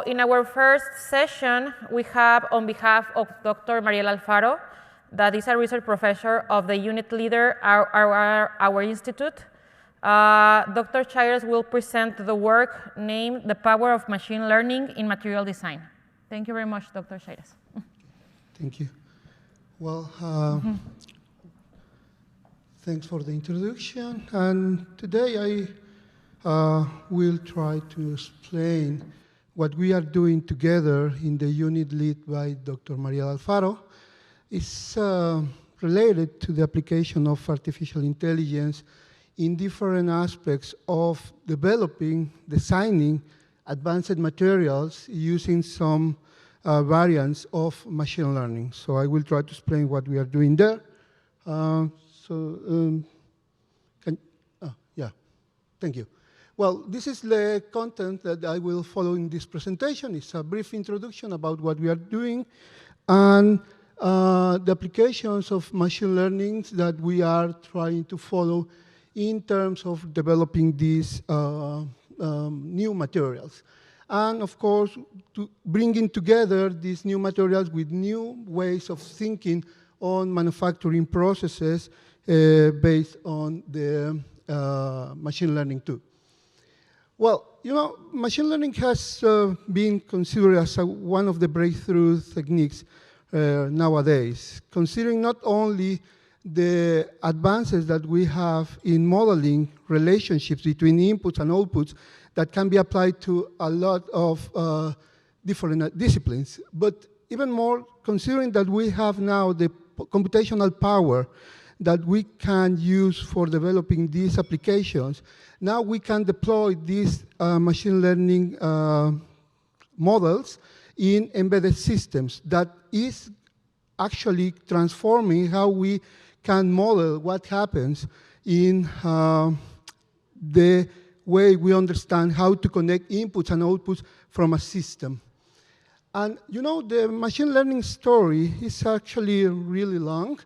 In our first session, we have, on behalf of Dr. Mariela Alfaro, that is a research professor of the unit leader our institute. Dr. Chairez will present the work named The Power of Machine Learning in Material Design. Thank you very much, Dr. Chairez. Thank you. Well, thanks for the introduction. And today I will try to explain what we are doing together in the unit led by Dr. Mariela Alfaro. It's related to the application of artificial intelligence in different aspects of developing, designing advanced materials using some variants of machine learning. So I will try to explain what we are doing there. Thank you. Well, this is the content that I will follow in this presentation. It's a brief introduction about what we are doing and the applications of machine learning that we are trying to follow in terms of developing these new materials. And of course, bringing together these new materials with new ways of thinking on manufacturing processes based on the machine learning too. Well, you know, machine learning has been considered as one of the breakthrough techniques nowadays, considering not only the advances that we have in modeling relationships between inputs and outputs that can be applied to a lot of different disciplines, but even more considering that we have now the computational power that we can use for developing these applications. Now we can deploy these machine learning models in embedded systems that is actually transforming how we can model what happens in the way we understand how to connect inputs and outputs from a system. And you know, the machine learning story is actually really long.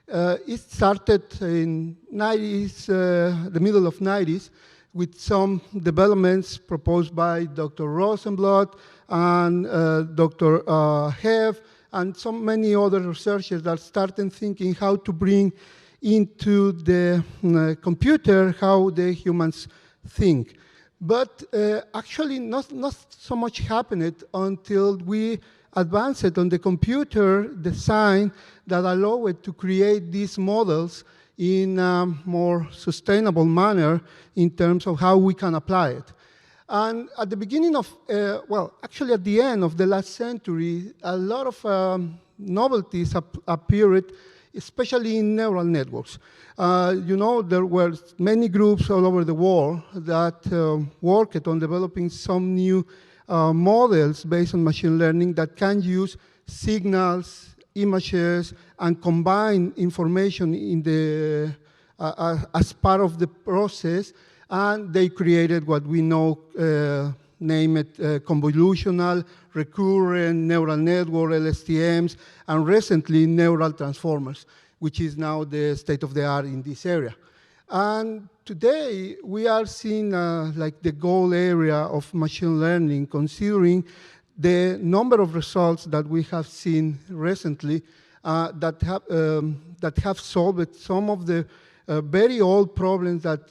It started in the middle of 90s with some developments proposed by Dr. Rosenblatt and Dr. Hev and so many other researchers that started thinking how to bring into the computer how the humans think. But actually not so much happened until we advanced on the computer design that allowed it to create these models in a more sustainable manner in terms of how we can apply it. And at the beginning of, well, actually at the end of the last century, a lot of novelties appeared, especially in neural networks. You know, there were many groups all over the world that worked on developing some new models based on machine learning that can use signals, images, and combine information in the, as part of the process, and they created what we know, name it convolutional, recurrent neural network, LSTMs, and recently neural transformers, which is now the state of the art in this area. And today, we are seeing like the goal area of machine learning, considering the number of results that we have seen recently that have solved some of the very old problems that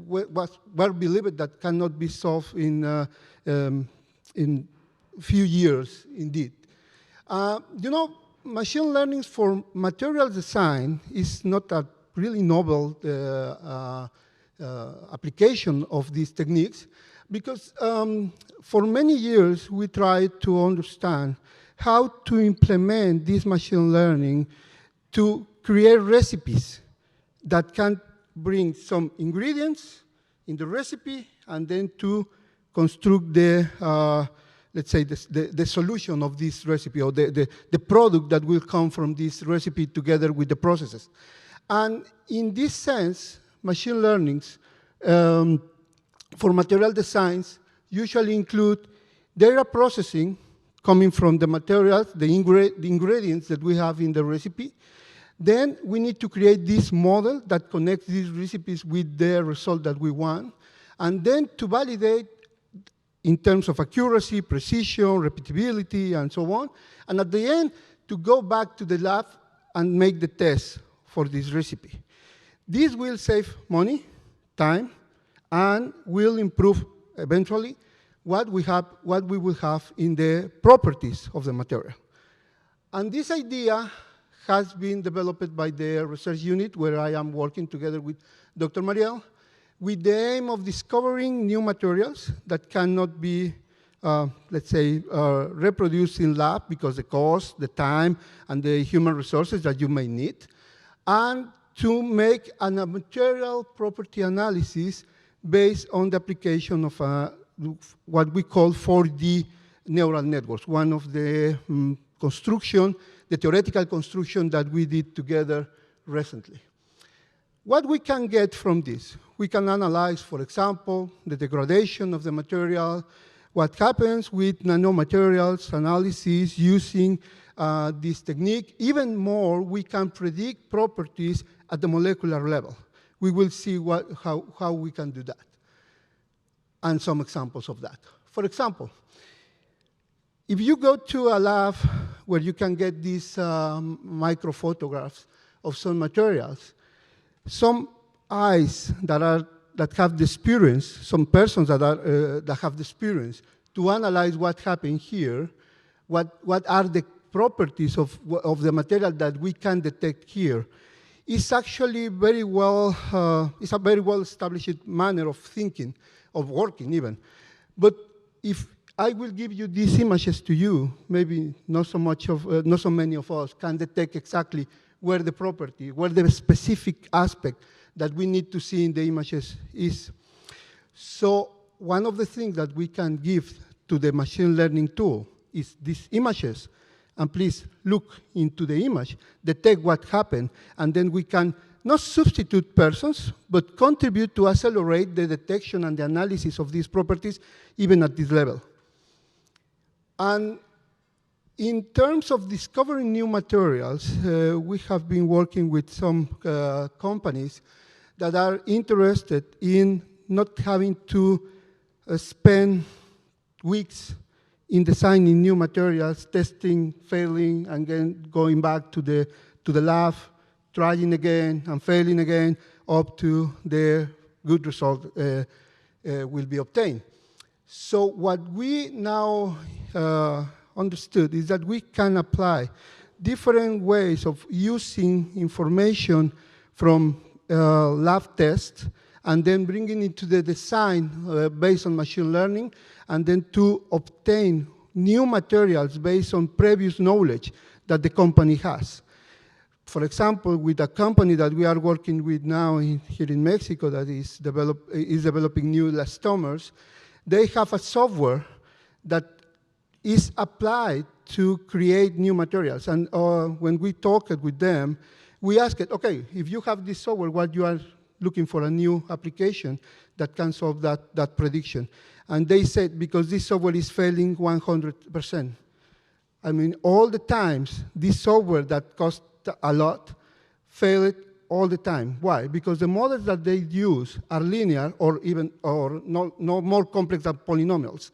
were believed that cannot be solved in few years, indeed. You know, machine learning for material design is not a really novel application of these techniques because for many years we tried to understand how to implement this machine learning to create recipes that can bring some ingredients in the recipe and then to construct the, let's say, the solution of this recipe or the product that will come from this recipe together with the processes. And in this sense, machine learnings for material designs usually include data processing coming from the materials, the ingredients that we have in the recipe. Then we need to create this model that connects these recipes with the result that we want. And then to validate in terms of accuracy, precision, repeatability, and so on. And at the end, to go back to the lab and make the test for this recipe. This will save money, time, and will improve eventually what we will have in the properties of the material. And this idea has been developed by the research unit where I am working together with Dr. Mariel, with the aim of discovering new materials that cannot be, let's say, reproduced in lab because the cost, the time, and the human resources that you may need, and to make a material property analysis based on the application of what we call 4D neural networks, one of the the theoretical construction that we did together recently. What we can get from this? We can analyze, for example, the degradation of the material, what happens with nanomaterials analysis using this technique. Even more, we can predict properties at the molecular level. We will see how we can do that, and some examples of that. For example, if you go to a lab where you can get these microphotographs of some materials, some eyes that have the experience, some persons that have the experience to analyze what happened here, what are the properties of the material that we can detect here, is actually very well, it's a very well established manner of thinking, of working even. But if I will give you these images to you, maybe not so many of us can detect exactly where the property, where the specific aspect that we need to see in the images is. So one of the things that we can give to the machine learning tool is these images. And please look into the image, detect what happened, and then we can not substitute persons, but contribute to accelerate the detection and the analysis of these properties, even at this level. And in terms of discovering new materials, we have been working with some companies that are interested in not having to spend weeks in designing new materials, testing, failing, and then going back to the lab, trying again and failing again, up to the good result will be obtained. So what we now understood is that we can apply different ways of using information from lab tests and then bringing it to the design based on machine learning, and then to obtain new materials based on previous knowledge that the company has. For example, with a company that we are working with now here in Mexico that is developing new elastomers, they have a software that is applied to create new materials. And when we talked with them, we asked, okay, if you have this software, what you are looking for a new application that can solve that prediction. And they said, because this software is failing 100%. I mean, all the times, this software that cost a lot failed all the time. Why? Because the models that they use are linear or no more complex than polynomials.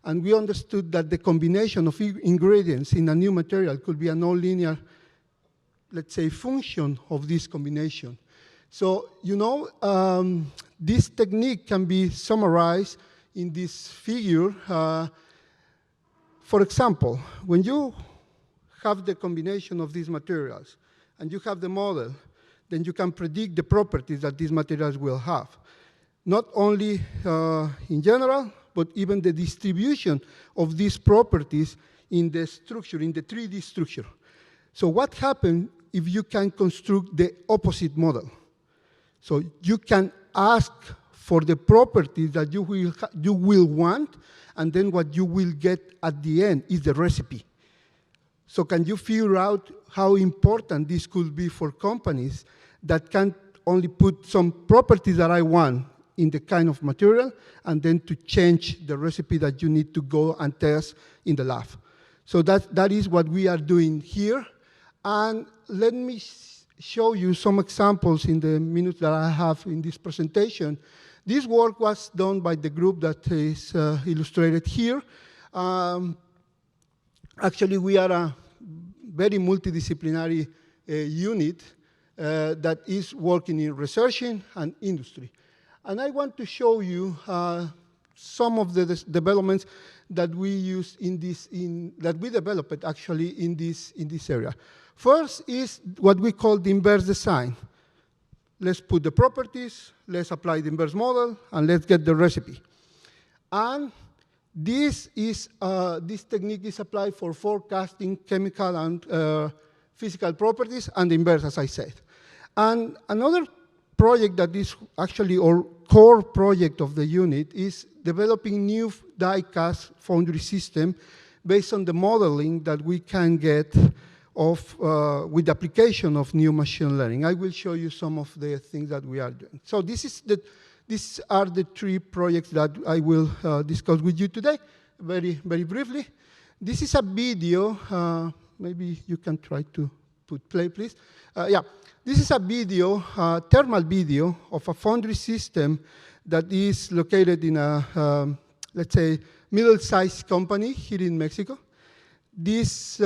And we understood that the combination of ingredients in a new material could be a nonlinear, let's say, function of this combination. So, you know, this technique can be summarized in this figure. For example, when you have the combination of these materials and you have the model, then you can predict the properties that these materials will have. Not only in general, but even the distribution of these properties in the structure, in the 3D structure. So what happens if you can construct the opposite model? So you can ask for the properties that you will want, and then what you will get at the end is the recipe. So can you figure out how important this could be for companies that can only put some properties that I want in the kind of material, and then to change the recipe that you need to go and test in the lab. So that is what we are doing here. And let me show you some examples in the minutes that I have in this presentation. This work was done by the group that is illustrated here. Actually, we are a very multidisciplinary unit that is working in research and industry. And I want to show you some of the developments that we use that we developed actually in this area. First is what we call the inverse design. Let's put the properties, let's apply the inverse model, and let's get the recipe. And this technique is applied for forecasting chemical and physical properties and the inverse, as I said. And another project that is actually our core project of the unit is developing new die-cast foundry system based on the modeling that we can get with the application of new machine learning. I will show you some of the things that we are doing. So these are the three projects that I will discuss with you today, very briefly. This is a video. Maybe you can try to put play, please. Yeah, this is a video, thermal video of a foundry system that is located in a, let's say, middle-sized company here in Mexico. This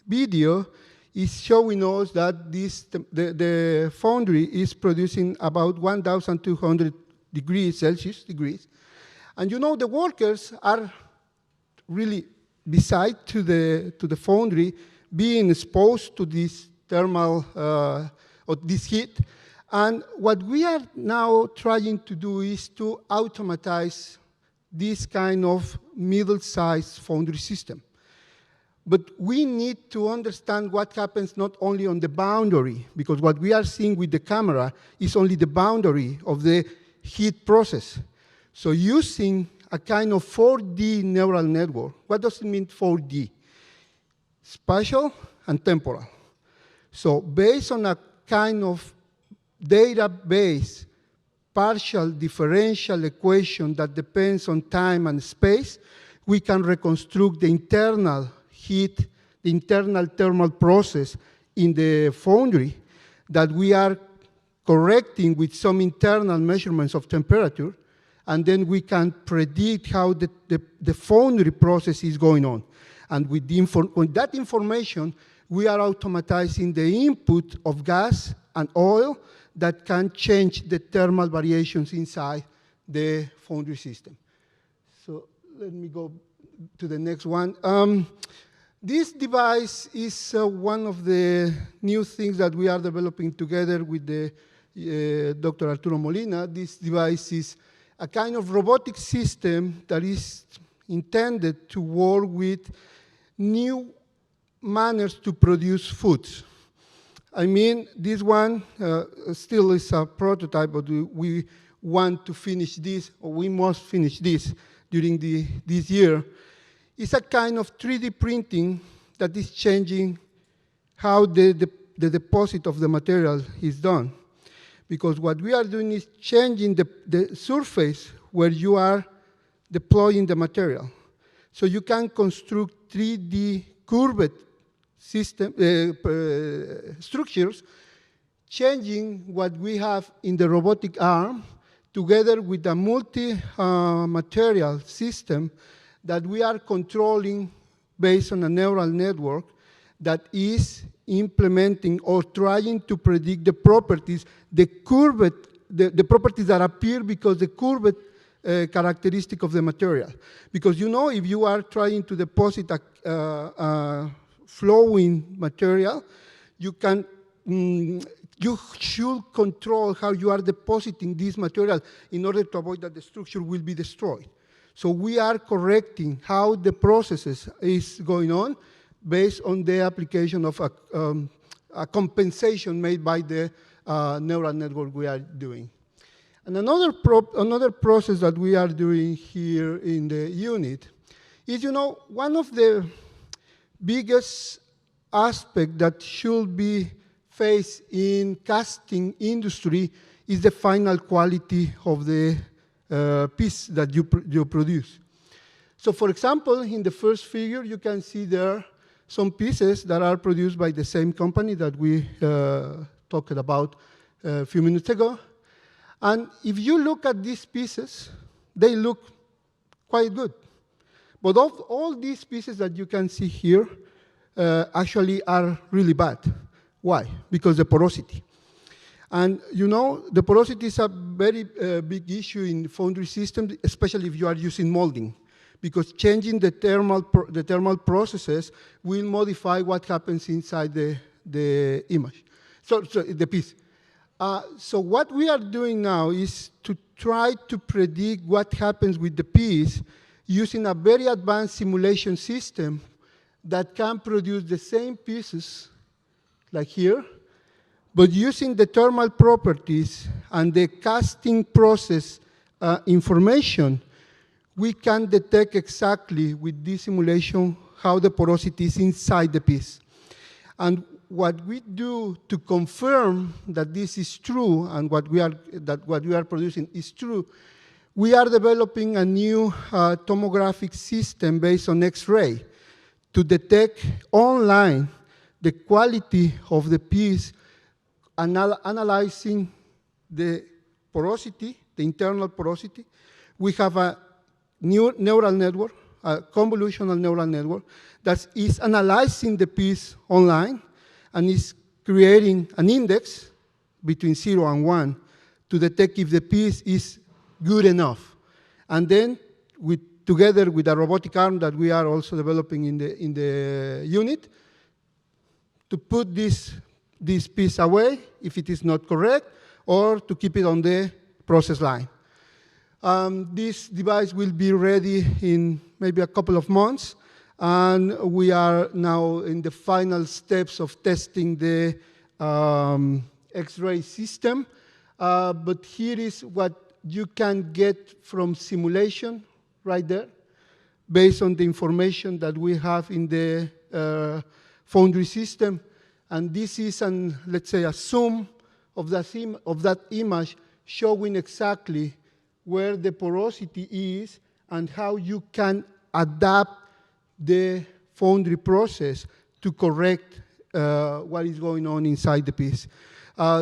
video is showing us that the foundry is producing about 1,200 Celsius degrees. And you know, the workers are really, beside to the foundry, being exposed to this thermal, or this heat. And what we are now trying to do is to automatize this kind of middle-sized foundry system. But we need to understand what happens not only on the boundary, because what we are seeing with the camera is only the boundary of the heat process. So using a kind of 4D neural network, what does it mean 4D? Spatial and temporal. So based on a kind of database partial differential equation that depends on time and space, we can reconstruct the internal heat, the internal thermal process in the foundry that we are correcting with some internal measurements of temperature, and then we can predict how the foundry process is going on. And with that information, we are automatizing the input of gas and oil that can change the thermal variations inside the foundry system. So let me go to the next one. This device is one of the new things that we are developing together with Dr. Arturo Molina. This device is a kind of robotic system that is intended to work with new manners to produce foods. I mean, this one still is a prototype, but we want to finish this, or we must finish this during this year. It's a kind of 3D printing that is changing how the deposit of the material is done. Because what we are doing is changing the surface where you are deploying the material. So you can construct 3D curved system, structures, changing what we have in the robotic arm together with a multi-material system that we are controlling based on a neural network that is implementing or trying to predict the properties, the properties that appear because the curved characteristic of the material. Because you know, if you are trying to deposit a flowing material, you should control how you are depositing this material in order to avoid that the structure will be destroyed. So we are correcting how the processes is going on based on the application of a compensation made by the neural network we are doing. And another process that we are doing here in the unit is, you know, one of the biggest aspects that should be faced in casting industry is the final quality of the piece that you produce. So for example, in the first figure, you can see there some pieces that are produced by the same company that we talked about a few minutes ago. And if you look at these pieces, they look quite good. But of all these pieces that you can see here actually are really bad. Why? Because the porosity. And you know, the porosity is a very big issue in foundry systems, especially if you are using molding, because changing the thermal processes will modify what happens inside the image, so the piece. So what we are doing now is to try to predict what happens with the piece using a very advanced simulation system that can produce the same pieces, like here, but using the thermal properties and the casting process information, we can detect exactly with this simulation how the porosity is inside the piece. And what we do to confirm that this is true and what we are producing is true, we are developing a new tomographic system based on X-ray to detect online the quality of the piece, analyzing the porosity, the internal porosity. We have a new neural network, a convolutional neural network, that is analyzing the piece online and is creating an index between 0 and 1 to detect if the piece is good enough. And then, together with a robotic arm that we are also developing in the unit, to put this piece away if it is not correct, or to keep it on the process line. This device will be ready in maybe a couple of months, and we are now in the final steps of testing the X-ray system. But here is what you can get from simulation right there, based on the information that we have in the foundry system. And this is, let's say, a zoom of that image showing exactly where the porosity is and how you can adapt the foundry process to correct what is going on inside the piece.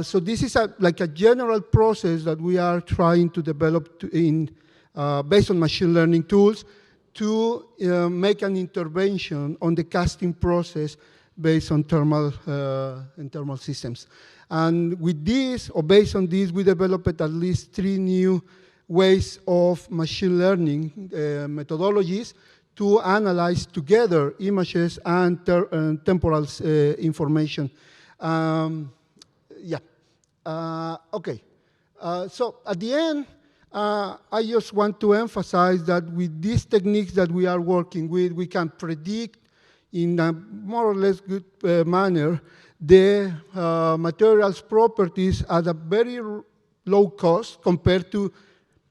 So this is like a general process that we are trying to develop based on machine learning tools to make an intervention on the casting process based on thermal systems. And with this, or based on this, we developed at least 3 new ways of machine learning methodologies to analyze together images and temporal information. Okay. So at the end, I just want to emphasize that with these techniques that we are working with, we can predict in a more or less good manner the materials properties at a very low cost compared to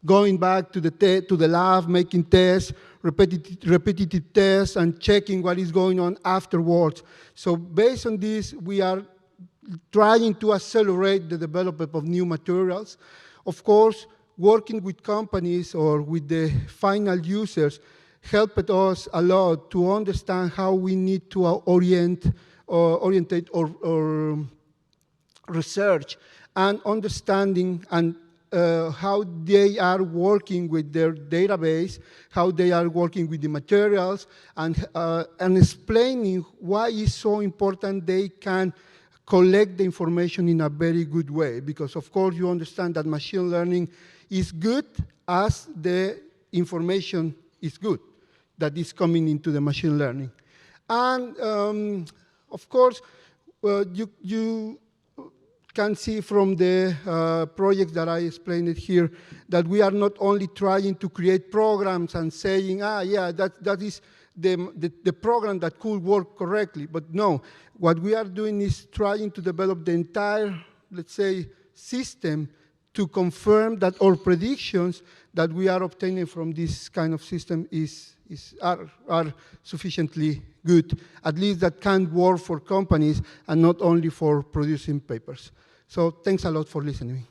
going back to the lab, making tests, repetitive tests, and checking what is going on afterwards. So based on this, we are trying to accelerate the development of new materials. Of course, working with companies or with the final users helped us a lot to understand how we need to orientate or research and understanding and how they are working with their database, how they are working with the materials, and explaining why it's so important they can collect the information in a very good way. Because of course you understand that machine learning is good as the information is good that is coming into the machine learning. And of course, you can see from the projects that I explained here that we are not only trying to create programs and saying, yeah, that is the program that could work correctly. But no, what we are doing is trying to develop the entire, let's say, system to confirm that our predictions that we are obtaining from this kind of system are sufficiently good, at least that can work for companies and not only for producing papers. So thanks a lot for listening.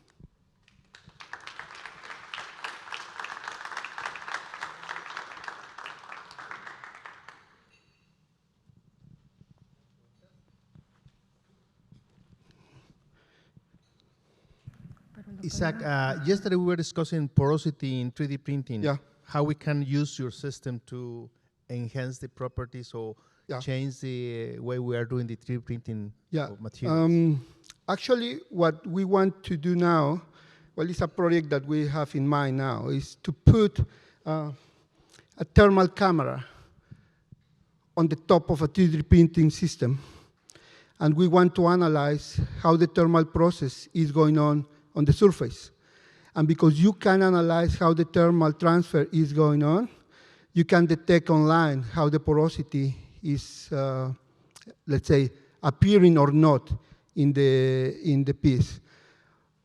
Isaac, yesterday we were discussing porosity in 3D printing. Yeah. How we can use your system to enhance the properties or change the way we are doing the 3D printing of materials. Actually, what we want to do now, well, it's a project that we have in mind now, is to put a thermal camera on the top of a 3D printing system. And we want to analyze how the thermal process is going on the surface. And because you can analyze how the thermal transfer is going on, you can detect online how the porosity is, let's say, appearing or not in the piece.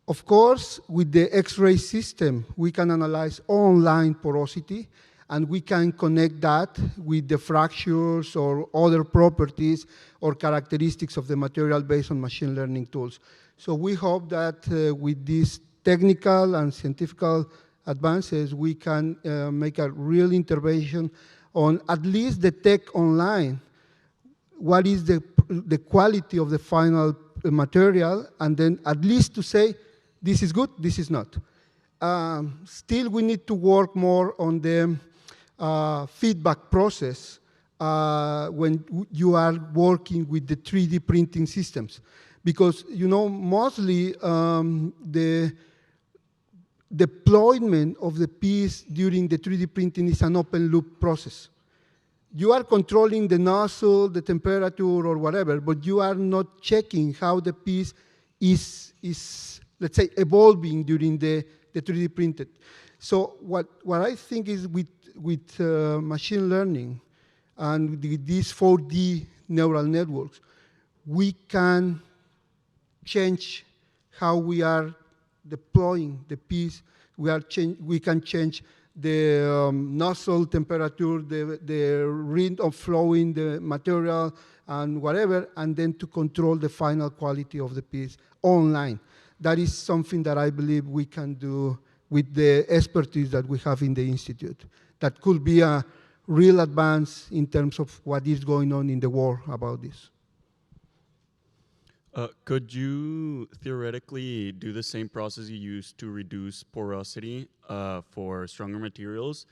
Of course, with the X-ray system, we can analyze online porosity, and we can connect that with the fractures or other properties or characteristics of the material based on machine learning tools. So we hope that with these technical and scientific advances, we can make a real intervention on at least detect online what is the quality of the final material, and then at least to say, this is good, this is not. Still, we need to work more on the feedback process when you are working with the 3D printing systems. Because, you know, mostly the deployment of the piece during the 3D printing is an open loop process. You are controlling the nozzle, the temperature, or whatever, but you are not checking how the piece is let's say, evolving during the 3D printed. So what I think is with machine learning and with these 4D neural networks, we can change how we are deploying the piece. We can change the nozzle temperature, the rate of flowing the material, and whatever, and then to control the final quality of the piece online. That is something that I believe we can do with the expertise that we have in the Institute. That could be a real advance in terms of what is going on in the world about this. Could you theoretically do the same process you use to reduce porosity for stronger materials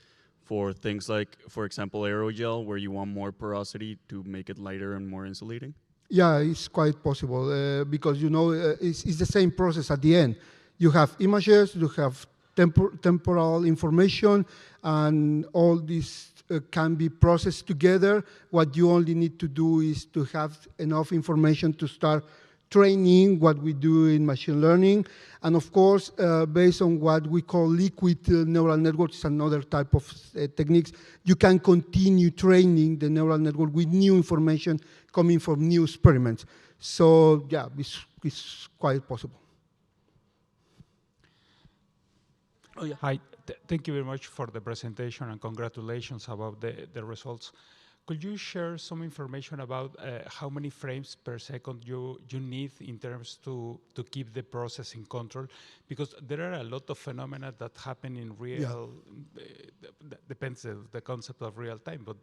for things like, for example, aerogel, where you want more porosity to make it lighter and more insulating? Yeah, it's quite possible because, you know, it's the same process at the end. You have images, you have temporal information, and all this can be processed together. What you only need to do is to have enough information to start training what we do in machine learning. And of course, based on what we call liquid neural networks, another type of techniques, you can continue training the neural network with new information coming from new experiments. So yeah, it's quite possible. Oh, yeah. Hi, thank you very much for the presentation and congratulations about the results. Could you share some information about how many frames per second you need in terms to keep the process in control? Because there are a lot of phenomena that happen in real, depends the concept of real time, but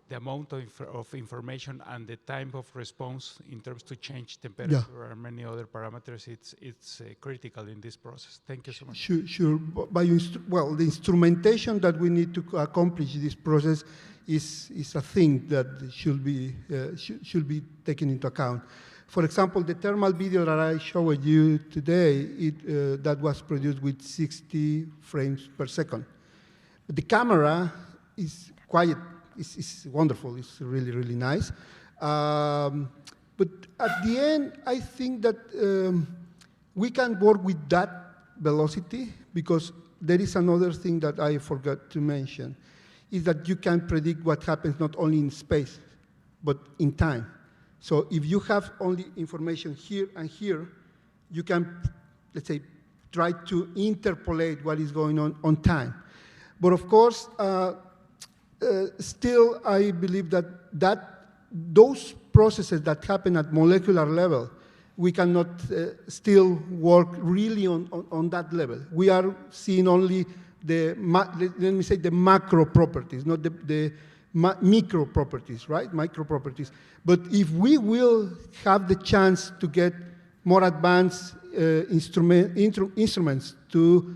the amount of information and the time of response in terms to change temperature and many other parameters, it's critical in this process. Thank you so much. Sure. Well, the instrumentation that we need to accomplish this process is a thing that should be taken into account. For example, the thermal video that I showed you today, that was produced with 60 frames per second. The camera is quiet. It's wonderful. It's really, really nice. But at the end, I think that we can work with that velocity, because there is another thing that I forgot to mention, is that you can predict what happens not only in space, but in time. So if you have only information here and here, you can, let's say, try to interpolate what is going on time. But of course, still, I believe that those processes that happen at molecular level, we cannot still work really on that level. We are seeing only the macro properties, not the micro properties, right? Micro properties. But if we will have the chance to get more advanced instruments to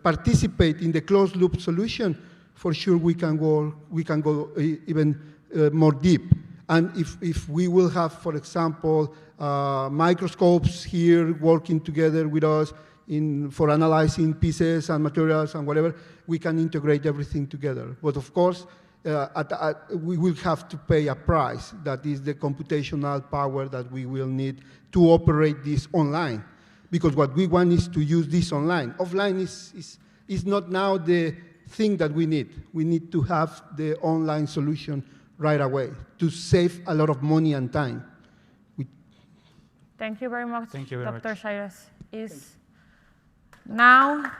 participate in the closed loop solution, for sure we can go even more deep. And if we will have, for example, microscopes here working together with us for analyzing pieces and materials and whatever, we can integrate everything together. But of course, we will have to pay a price. That is the computational power that we will need to operate this online. Because what we want is to use this online. Offline is not now the thing that we need. We need to have the online solution right away to save a lot of money and time. Thank you very much, Thank you very Dr. much. Chairez. Is now.